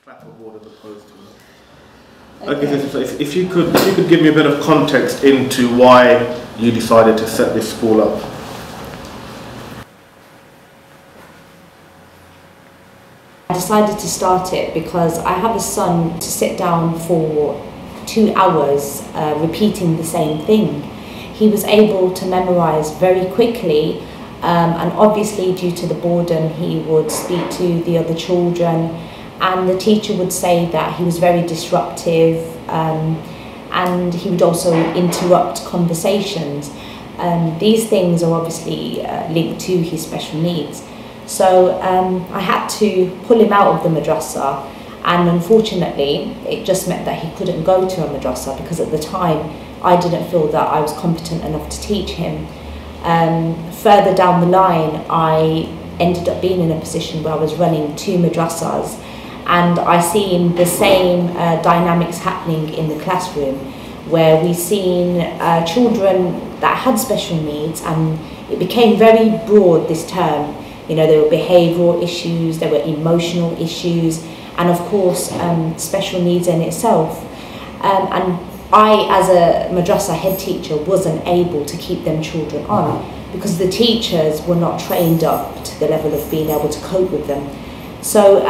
clapperboard as opposed to. Okay, so if you could give me a bit of context into why you decided to set this school up. I decided to start it because I have a son to sit down for 2 hours repeating the same thing. He was able to memorize very quickly, and obviously due to the boredom he would speak to the other children, and the teacher would say that he was very disruptive, and he would also interrupt conversations. These things are obviously linked to his special needs. So I had to pull him out of the madrasa, and unfortunately it just meant that he couldn't go to a madrasa because at the time I didn't feel that I was competent enough to teach him. Further down the line I ended up being in a position where I was running 2 madrasas, and I seen the same dynamics happening in the classroom, where we seen children that had special needs, and it became very broad this term. You know, there were behavioural issues, there were emotional issues, and of course special needs in itself. And I, as a madrasa head teacher, wasn't able to keep them children on because the teachers were not trained up to the level of being able to cope with them. So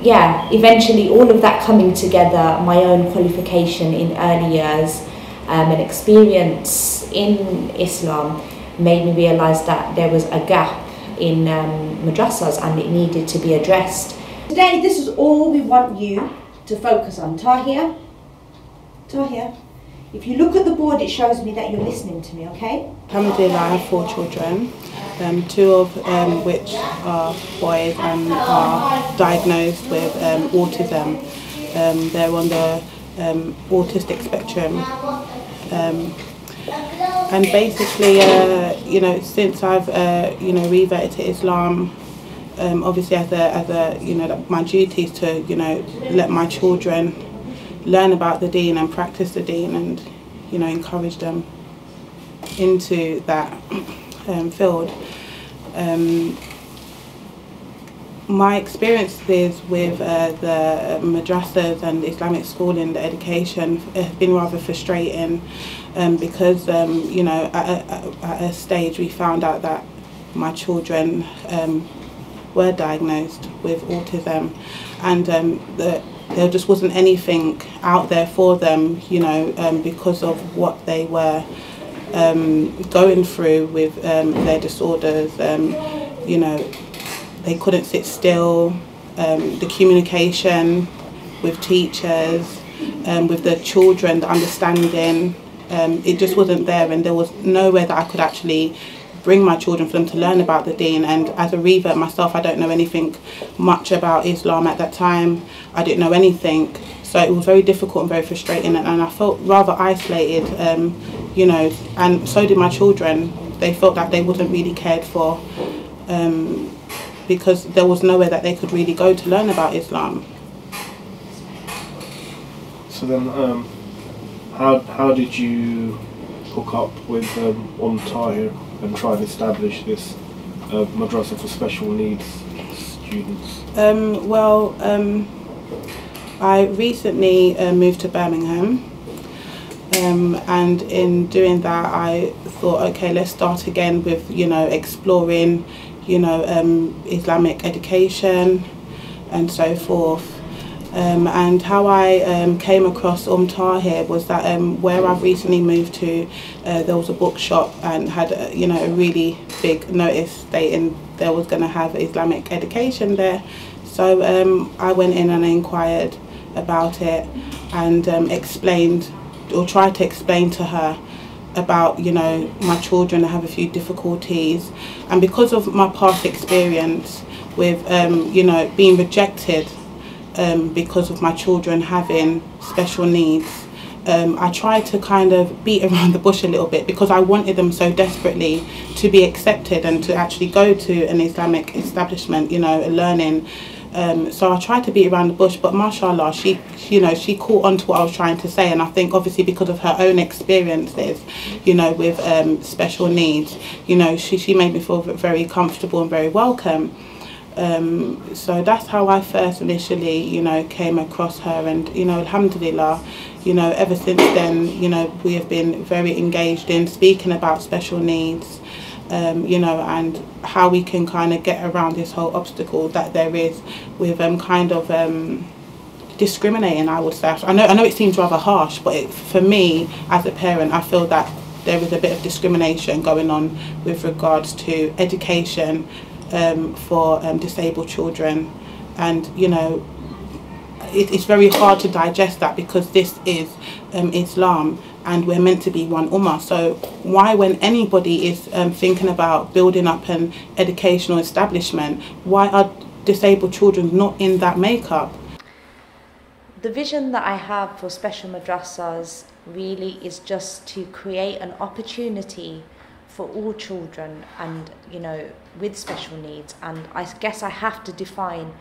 yeah, eventually all of that coming together, my own qualification in early years, and experience in Islam made me realise that there was a gap in madrasas and it needed to be addressed. Today this is all we want you to focus on. Tahir, if you look at the board it shows me that you're listening to me, okay? Alhamdulillah, I have 4 children, 2 of which are boys and are diagnosed with autism. They're on the autistic spectrum. And basically, you know, since I've you know, reverted to Islam, obviously as a you know, my duty is to, you know, let my children learn about the Deen and practice the Deen, and, you know, encourage them into that field. My experiences with the madrasas and Islamic schooling, the education, has been rather frustrating, because you know, at a stage we found out that my children were diagnosed with autism, and there just wasn't anything out there for them, you know, because of what they were going through with their disorders. You know, they couldn't sit still. The communication with teachers, with the children, the understanding, it just wasn't there, and there was nowhere that I could actually bring my children for them to learn about the Deen. And as a revert myself, I don't know anything much about Islam at that time. I didn't know anything, so it was very difficult and very frustrating, and I felt rather isolated, you know, and so did my children. They felt that they wasn't really cared for, because there was nowhere that they could really go to learn about Islam. So then, how did you hook up with Tahir and try and establish this madrasa for special needs students? Well, I recently moved to Birmingham, and in doing that I thought, okay, let's start again with, you know, exploring, you know, Islamic education and so forth. And how I came across Tahir was that where I've recently moved to, there was a bookshop and had you know, a really big notice stating there was going to have Islamic education there. So I went in and inquired about it, and explained, or tried to explain to her about, you know, my children have a few difficulties, and because of my past experience with you know, being rejected because of my children having special needs, I tried to kind of beat around the bush a little bit, because I wanted them so desperately to be accepted and to actually go to an Islamic establishment, you know, learning. So I tried to beat around the bush, but mashallah, she caught on to what I was trying to say. And I think obviously because of her own experiences, you know, with special needs, you know, she made me feel very comfortable and very welcome. So that's how I first initially, you know, came across her, and, you know, alhamdulillah, you know, ever since then, you know, we have been very engaged in speaking about special needs, you know, and how we can kind of get around this whole obstacle that there is with kind of discriminating, I would say. I know it seems rather harsh, but for me as a parent, I feel that there is a bit of discrimination going on with regards to education for disabled children, and, you know, it's very hard to digest that, because this is Islam and we're meant to be one ummah. So why, when anybody is thinking about building up an educational establishment, why are disabled children not in that makeup? The vision that I have for Special Madrasahs really is just to create an opportunity for all children, and, you know, with special needs. And I guess I have to define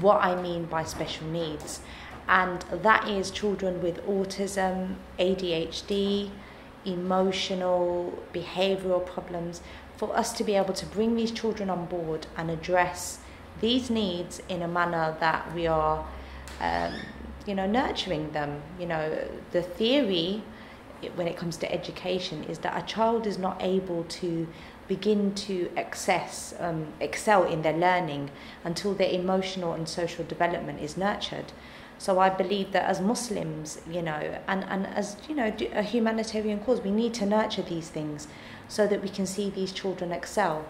what I mean by special needs, and that is children with autism, ADHD, emotional, behavioural problems. For us to be able to bring these children on board and address these needs in a manner that we are you know, nurturing them. You know, the theory when it comes to education is that a child is not able to begin to excel in their learning until their emotional and social development is nurtured. So I believe that as Muslims, you know, and as, you know, a humanitarian cause, we need to nurture these things so that we can see these children excel.